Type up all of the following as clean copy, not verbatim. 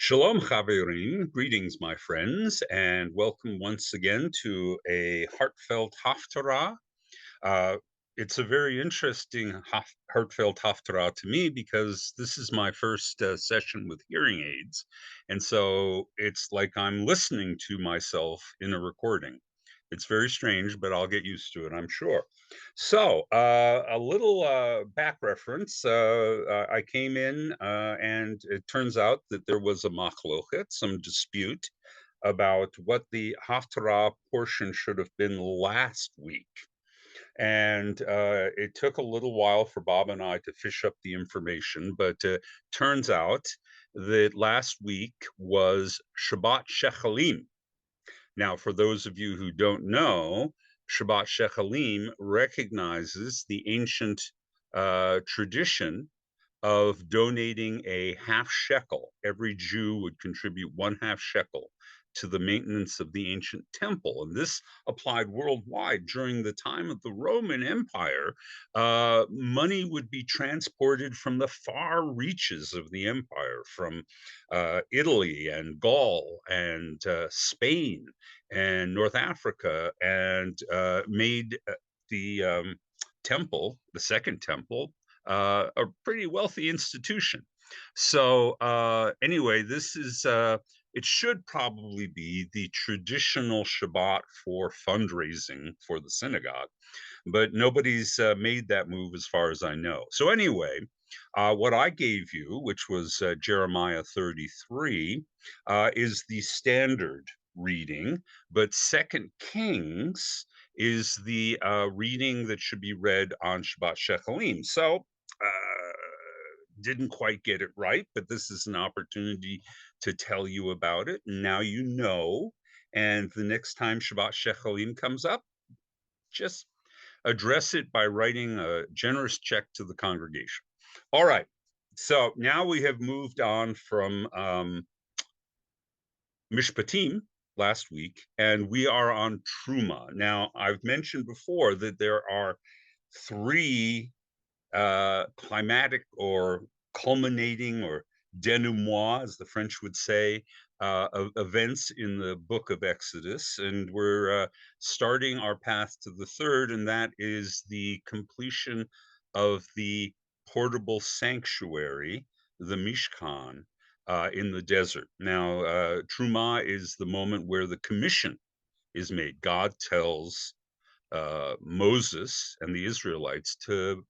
Shalom, Chaverim. Greetings, my friends, and welcome once again to a Heartfelt Haftarah. Uh, it's a very interesting Heartfelt Haftarah to me because this is my first session with hearing aids. And so it's like I'm listening to myself in a recording. It's very strange, but I'll get used to it, I'm sure. So, a little back reference. I came in, and it turns out that there was a machlochet, some dispute about what the Haftarah portion should have been last week. And it took a little while for Bob and I to fish up the information, but turns out that last week was Shabbat Shechalim. Now, for those of you who don't know, Shabbat Shechalim recognizes the ancient tradition of donating a half shekel. Every Jew would contribute one half shekel to the maintenance of the ancient temple. And this applied worldwide. During the time of the Roman Empire, money would be transported from the far reaches of the empire, from Italy and Gaul and Spain and North Africa, and made the temple, the second temple, a pretty wealthy institution. So anyway, this is it should probably be the traditional Shabbat for fundraising for the synagogue, but nobody's made that move as far as I know. So anyway, what I gave you, which was Jeremiah 33, is the standard reading, but Second Kings is the reading that should be read on Shabbat Shechalim. So didn't quite get it right, but this is an opportunity to tell you about it. Now you know, and the next time Shabbat Shechalim comes up, just address it by writing a generous check to the congregation. All right. So now we have moved on from Mishpatim last week, and we are on Terumah. Now, I've mentioned before that there are three climatic or culminating or denouement, as the French would say, events in the book of Exodus. And we're starting our path to the third, and that is the completion of the portable sanctuary, the Mishkan, in the desert. Now, Terumah is the moment where the commission is made. God tells Moses and the Israelites to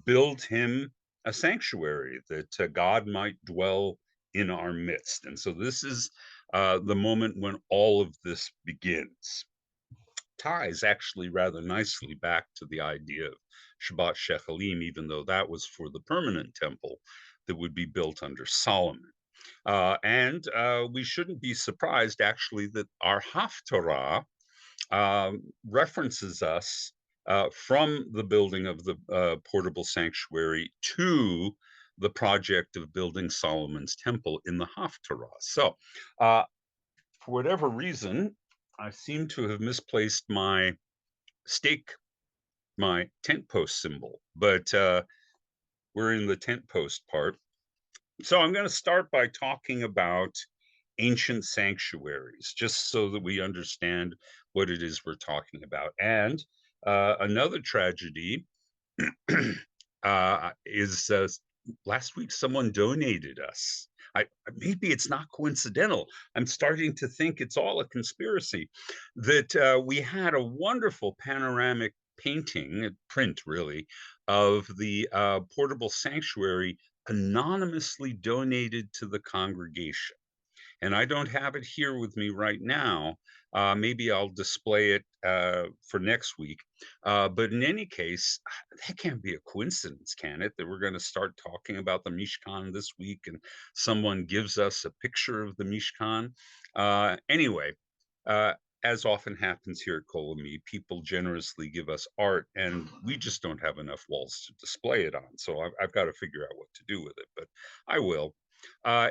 build him a sanctuary that God might dwell in our midst. And so this is the moment when all of this begins. Ties actually rather nicely back to the idea of Shabbat Shechalim, even though that was for the permanent temple that would be built under Solomon. And we shouldn't be surprised, actually, that our Haftarah references us from the building of the portable sanctuary to the project of building Solomon's temple in the Haftarah. So, for whatever reason, I seem to have misplaced my stake, my tent post symbol, but we're in the tent post part. So I'm going to start by talking about ancient sanctuaries, just so that we understand what it is we're talking about. And another tragedy is last week someone donated us. Maybe it's not coincidental. I'm starting to think it's all a conspiracy. That we had a wonderful panoramic painting, a print really, of the portable sanctuary anonymously donated to the congregation. And I don't have it here with me right now. Maybe I'll display it for next week. But in any case, that can't be a coincidence, can it? That we're going to start talking about the Mishkan this week and someone gives us a picture of the Mishkan. Anyway, as often happens here at Kolami, people generously give us art, and we just don't have enough walls to display it on. So I've got to figure out what to do with it, but I will.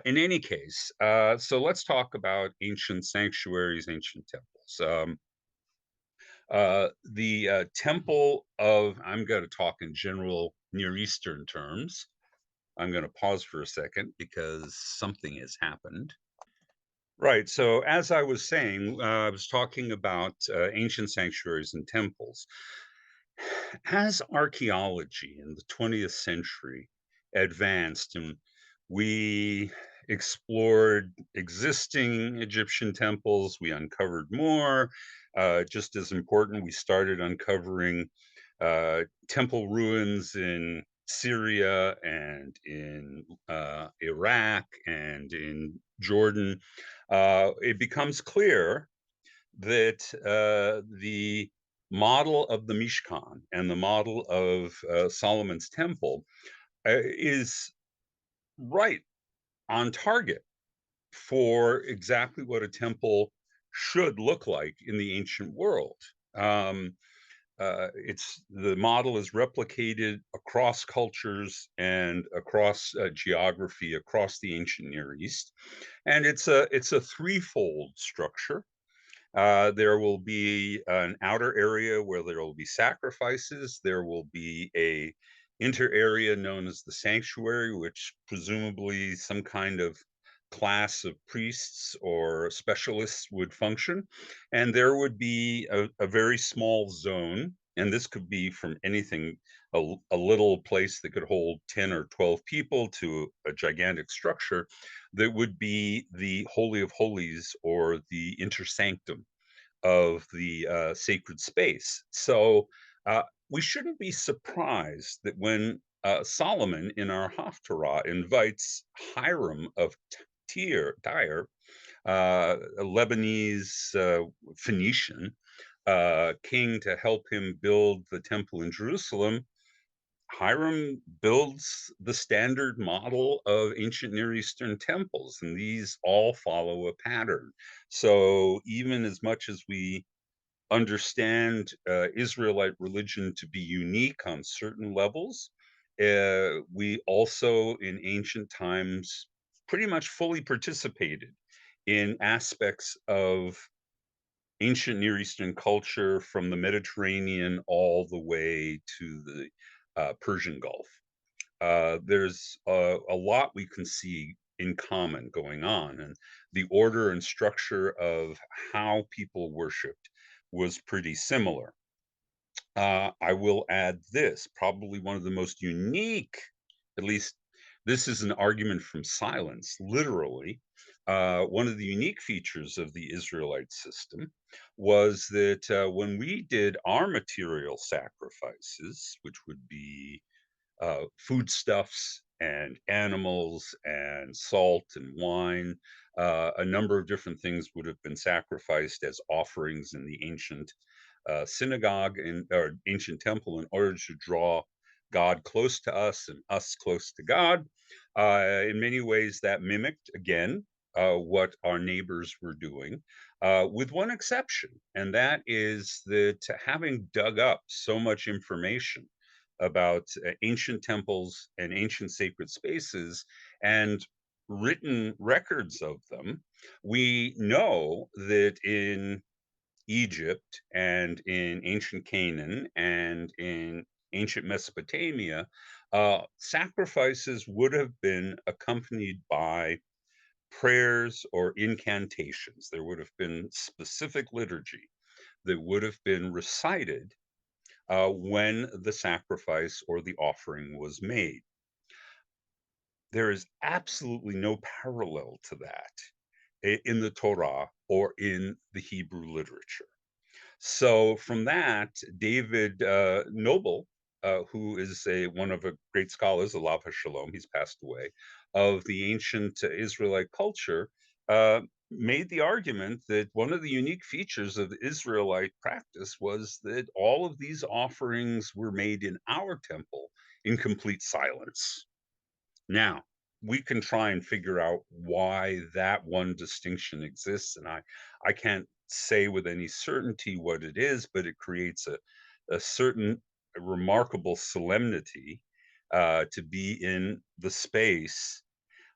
In any case, so let's talk about ancient sanctuaries, ancient temples. The temple of, I'm going to talk in general Near Eastern terms. I'm going to pause for a second because something has happened. Right. So, as I was saying, I was talking about ancient sanctuaries and temples. As archaeology in the 20th century advanced and we explored existing Egyptian temples, we uncovered more. Just as important, we started uncovering temple ruins in Syria and in Iraq and in Jordan. It becomes clear that the model of the Mishkan and the model of Solomon's temple is right on target for exactly what a temple should look like in the ancient world. Um, it's the model is replicated across cultures and across geography across the ancient Near East, and it's a threefold structure. There will be an outer area where there will be sacrifices. There will be a inter area known as the sanctuary, which presumably some kind of class of priests or specialists would function. And there would be a very small zone, and this could be from anything, a little place that could hold 10 or 12 people to a gigantic structure that would be the Holy of Holies or the intersanctum of the sacred space. So we shouldn't be surprised that when Solomon in our Haftarah invites Hiram of Tyre, a Lebanese Phoenician king, to help him build the temple in Jerusalem. Hiram builds the standard model of ancient Near Eastern temples, and these all follow a pattern. So, even as much as we understand Israelite religion to be unique on certain levels, we also, in ancient times, pretty much fully participated in aspects of ancient Near Eastern culture from the Mediterranean all the way to the Persian Gulf. There's a lot we can see in common going on, and the order and structure of how people worshiped was pretty similar. I will add this, probably one of the most unique, at least this is an argument from silence, literally. One of the unique features of the Israelite system was that when we did our material sacrifices, which would be foodstuffs and animals and salt and wine. A number of different things would have been sacrificed as offerings in the ancient synagogue or ancient temple in order to draw God close to us and us close to God. In many ways, that mimicked, again, what our neighbors were doing, with one exception, and that is that having dug up so much information about ancient temples and ancient sacred spaces and written records of them, we know that in Egypt and in ancient Canaan and in ancient Mesopotamia, sacrifices would have been accompanied by prayers or incantations. There would have been specific liturgy that would have been recited when the sacrifice or the offering was made. There is absolutely no parallel to that in the Torah or in the Hebrew literature. So from that, David Noble, who is one of a great scholars, Alav Shalom, he's passed away, of the ancient Israelite culture, made the argument that one of the unique features of the Israelite practice was that all of these offerings were made in our temple in complete silence. Now, we can try and figure out why that one distinction exists, and I can't say with any certainty what it is, but it creates a certain remarkable solemnity to be in the space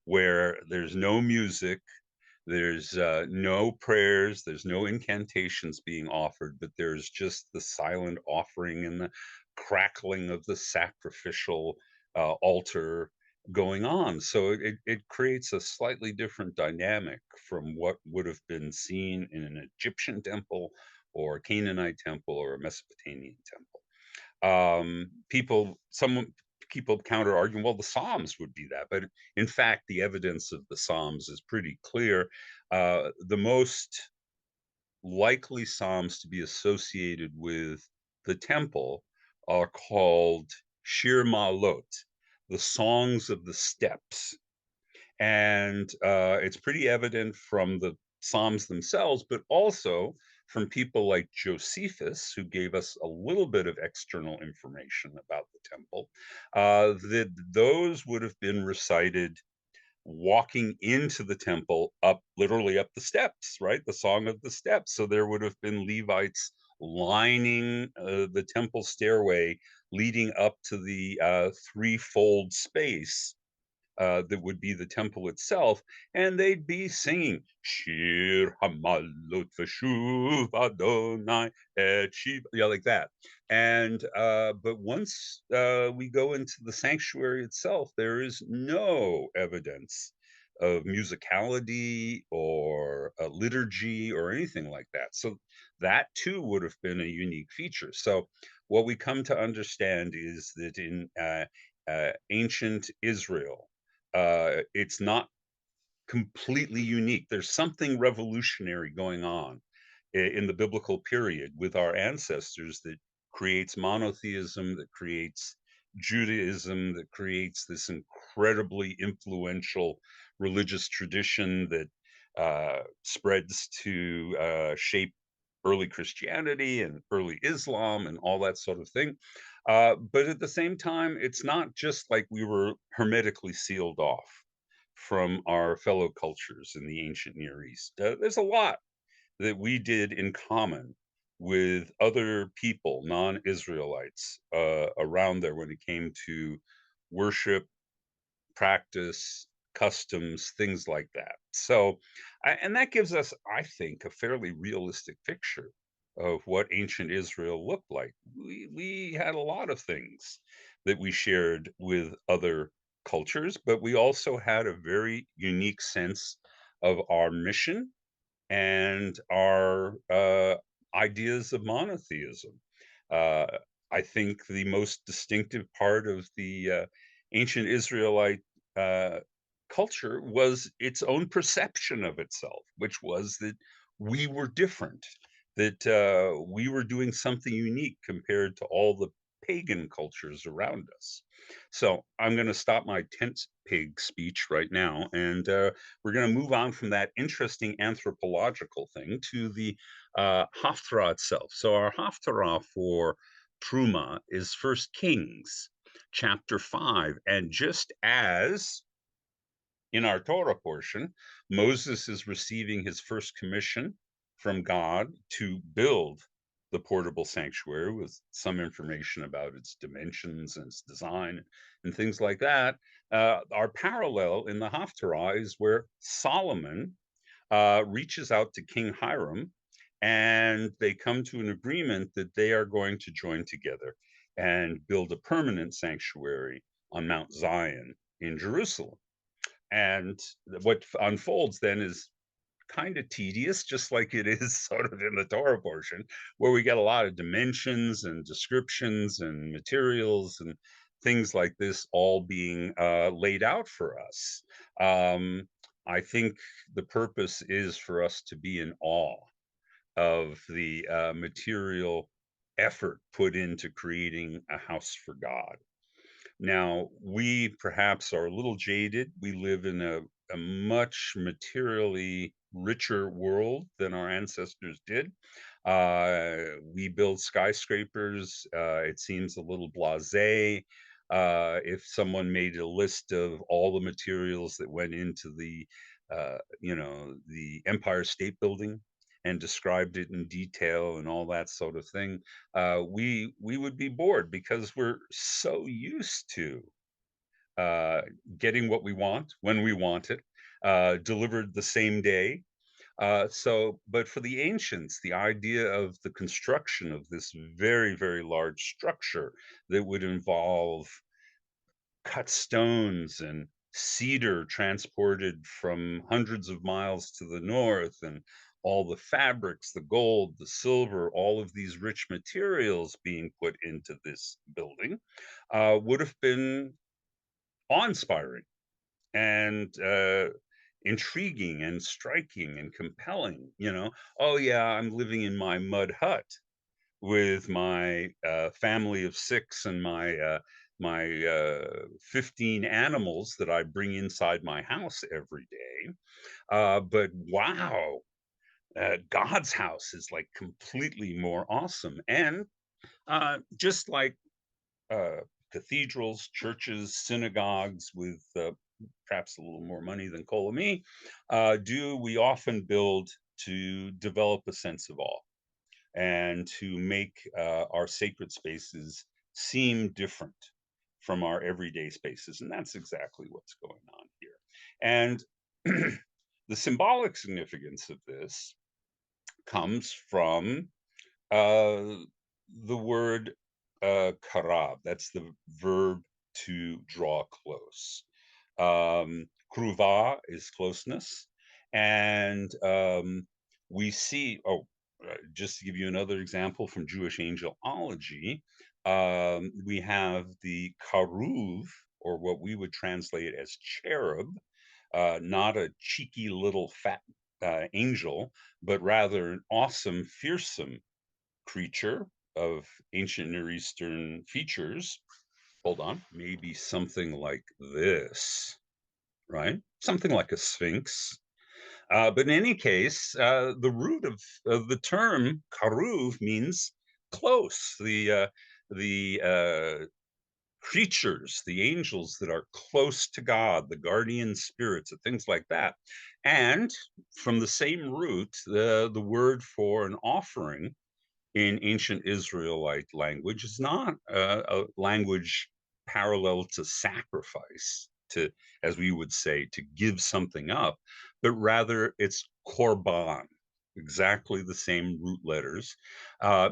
where there's no music, there's no prayers, there's no incantations being offered, but there's just the silent offering and the crackling of the sacrificial altar going on. So it creates a slightly different dynamic from what would have been seen in an Egyptian temple or a Canaanite temple or a Mesopotamian temple. Some people counter arguing, well, the Psalms would be that, but in fact, the evidence of the Psalms is pretty clear. The most likely Psalms to be associated with the temple are called Shir Ma'alot, the songs of the steps. And it's pretty evident from the Psalms themselves, but also from people like Josephus, who gave us a little bit of external information about the temple, that those would have been recited walking into the temple up literally up the steps, right? The Song of the Steps. So there would have been Levites lining the temple stairway leading up to the threefold space that would be the temple itself, and they'd be singing Shir Hamalut Veshuv Adonai et Shiv, yeah, like that. And but once we go into the sanctuary itself, there is no evidence of musicality or a liturgy or anything like that. So that too would have been a unique feature. So what we come to understand is that in ancient Israel, it's not completely unique. There's something revolutionary going on in the biblical period with our ancestors that creates monotheism, that creates Judaism, that creates this incredibly influential religious tradition that spreads to shape early Christianity and early Islam and all that sort of thing. But at the same time, it's not just like we were hermetically sealed off from our fellow cultures in the ancient Near East. There's a lot that we did in common with other people, non-Israelites, around there when it came to worship, practice, customs, things like that. So, and that gives us, I think, a fairly realistic picture of what ancient Israel looked like. We had a lot of things that we shared with other cultures, but we also had a very unique sense of our mission and our ideas of monotheism. Uh, I think the most distinctive part of the ancient Israelite uh, culture was its own perception of itself, which was that we were different, that we were doing something unique compared to all the pagan cultures around us. So I'm going to stop my tent pig speech right now, and we're going to move on from that interesting anthropological thing to the Haftarah itself. So our Haftarah for Terumah is First Kings chapter 5. And just as in our Torah portion, Moses is receiving his first commission from God to build the portable sanctuary with some information about its dimensions and its design and things like that. Our parallel in the Haftarah is where Solomon reaches out to King Hiram, and they come to an agreement that they are going to join together and build a permanent sanctuary on Mount Zion in Jerusalem. And what unfolds then is kind of tedious, just like it is sort of in the Torah portion, where we get a lot of dimensions and descriptions and materials and things like this all being laid out for us. Um, I think the purpose is for us to be in awe of the material effort put into creating a house for God. Now, we perhaps are a little jaded. We live in a much materially richer world than our ancestors did. We build skyscrapers. It seems a little blasé. If someone made a list of all the materials that went into the Empire State Building and described it in detail and all that sort of thing, we would be bored because we're so used to uh, getting what we want when we want it, delivered the same day. But for the ancients, the idea of the construction of this very, very large structure that would involve cut stones and cedar transported from hundreds of miles to the north, and all the fabrics, the gold, the silver, all of these rich materials being put into this building, would have been awe-inspiring and intriguing and striking and compelling. Oh yeah, I'm living in my mud hut with my family of six and my 15 animals that I bring inside my house every day. But wow, God's house is like completely more awesome. And just like uh, cathedrals, churches, synagogues with perhaps a little more money than Colamy, do we often build to develop a sense of awe and to make our sacred spaces seem different from our everyday spaces. And that's exactly what's going on here. And the symbolic significance of this comes from uh, the word karab. That's the verb to draw close. Kruva is closeness. And we see, just to give you another example from Jewish angelology, we have the karuv, or what we would translate as cherub, not a cheeky little fat angel, but rather an awesome, fearsome creature of ancient Near Eastern features. Hold on, maybe something like this, right? Something like a sphinx. But in any case, the root of the term karuv means close. The creatures, the angels that are close to God, the guardian spirits, and things like that. And from the same root, the word for an offering in ancient Israelite language is not a language parallel to sacrifice, to, as we would say, to give something up, but rather it's korban, exactly the same root letters,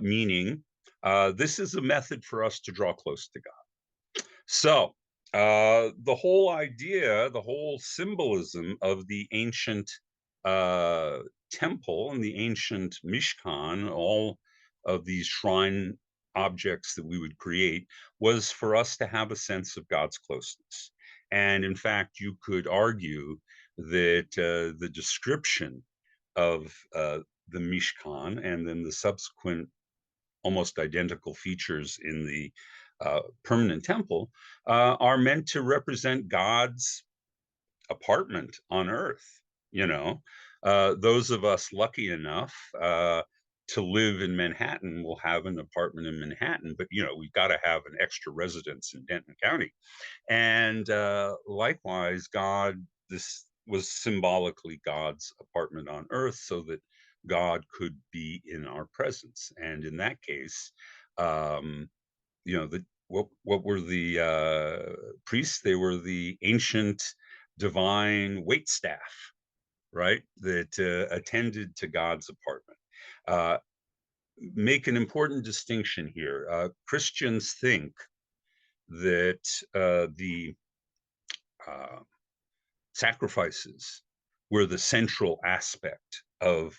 meaning this is a method for us to draw close to God. So, the whole idea, the whole symbolism of the ancient uh, temple and the ancient Mishkan, all of these shrine objects that we would create, was for us to have a sense of God's closeness. And in fact, you could argue that the description of the Mishkan and then the subsequent almost identical features in the permanent temple are meant to represent God's apartment on earth. You know, those of us lucky enough to live in Manhattan will have an apartment in Manhattan, but we've got to have an extra residence in Denton County. And likewise, this was symbolically God's apartment on earth so that God could be in our presence. And in that case, um, what were the priests? They were the ancient divine wait staff, right? That attended to God's apartment. Uh, make an important distinction here. Christians think that the uh, sacrifices were the central aspect of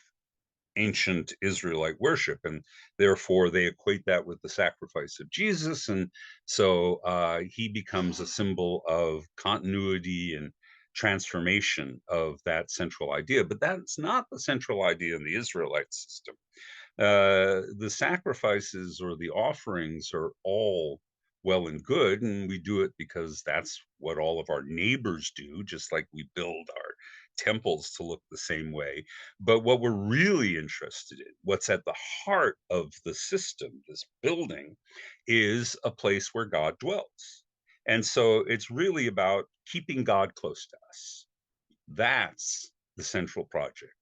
ancient Israelite worship, and therefore they equate that with the sacrifice of Jesus, and so he becomes a symbol of continuity and transformation of that central idea. But that's not the central idea in the Israelite system. The sacrifices or the offerings are all well and good, and we do it because that's what all of our neighbors do, just like we build our temples to look the same way. But what we're really interested in, what's at the heart of the system, this building, is a place where God dwells. And so it's really about keeping God close to us. That's the central project.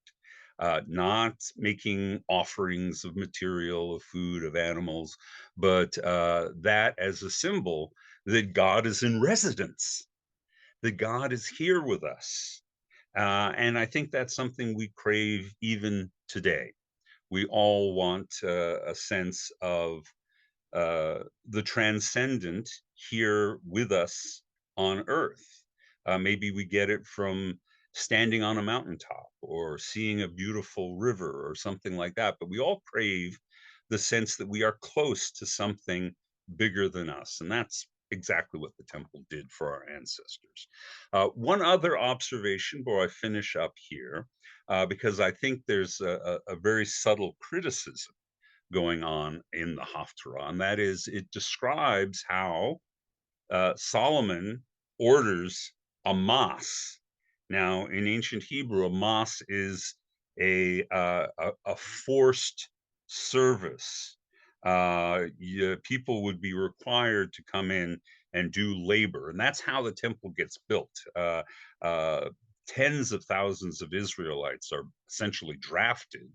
Not making offerings of material, of food, of animals, but that as a symbol that God is in residence, that God is here with us. And I think that's something we crave even today. We all want a sense of the transcendent here with us on earth. Maybe we get it from standing on a mountaintop or seeing a beautiful river or something like that. But we all crave the sense that we are close to something bigger than us. And that's exactly what the temple did for our ancestors. One other observation before I finish up here, because I think there's a very subtle criticism going on in the Haftarah, and that is it describes how Solomon orders a mas. Now, in ancient Hebrew, a mas is a forced service. People would be required to come in and do labor, and that's how the temple gets built. Uh, Tens of thousands of Israelites are essentially drafted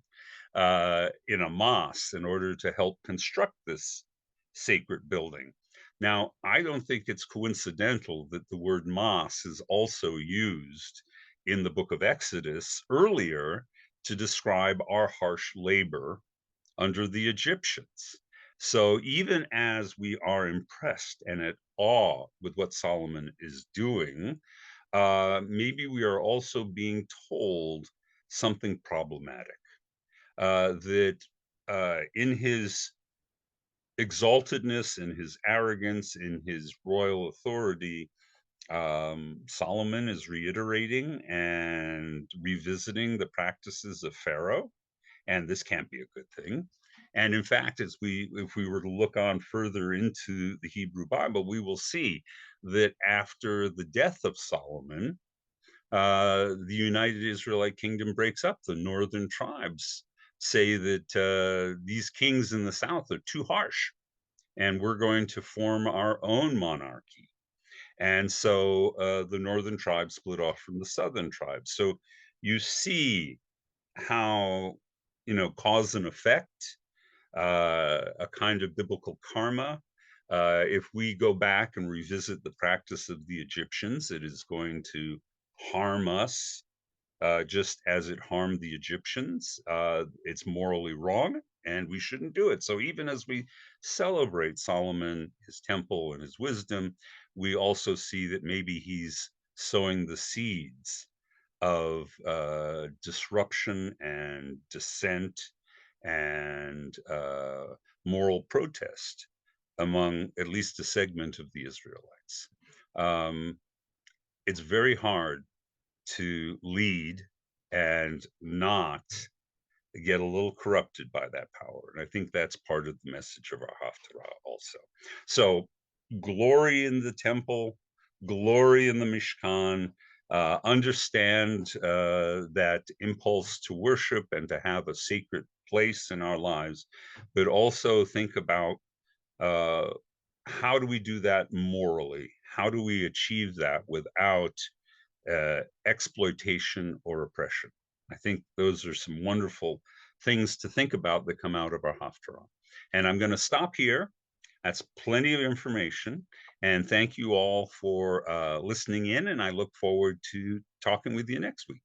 in a mas in order to help construct this sacred building. Now, I don't think it's coincidental that the word mas is also used in the book of Exodus earlier to describe our harsh labor under the Egyptians. So even as we are impressed and at awe with what Solomon is doing, maybe we are also being told something problematic. That in his exaltedness, in his arrogance, in his royal authority, Solomon is reiterating and revisiting the practices of Pharaoh, and this can't be a good thing. And in fact, if we were to look on further into the Hebrew Bible, we will see that after the death of Solomon, the United Israelite Kingdom breaks up. The northern tribes say that these kings in the south are too harsh, and we're going to form our own monarchy. And so the northern tribes split off from the southern tribes. So you see how, cause and effect, a kind of biblical karma. If we go back and revisit the practice of the Egyptians, it is going to harm us just as it harmed the Egyptians. It's morally wrong, and we shouldn't do it. So even as we celebrate Solomon, his temple, and his wisdom, we also see that maybe he's sowing the seeds of disruption and dissent and moral protest among at least a segment of the Israelites. Um, it's very hard to lead and not get a little corrupted by that power. And I think that's part of the message of our Haftarah also. So, glory in the temple, glory in the Mishkan, understand that impulse to worship and to have a sacred place in our lives, but also think about uh, how do we do that morally? How do we achieve that without exploitation or oppression? I think those are some wonderful things to think about that come out of our Haftarah. And I'm going to stop here. That's plenty of information. And thank you all for listening in. And I look forward to talking with you next week.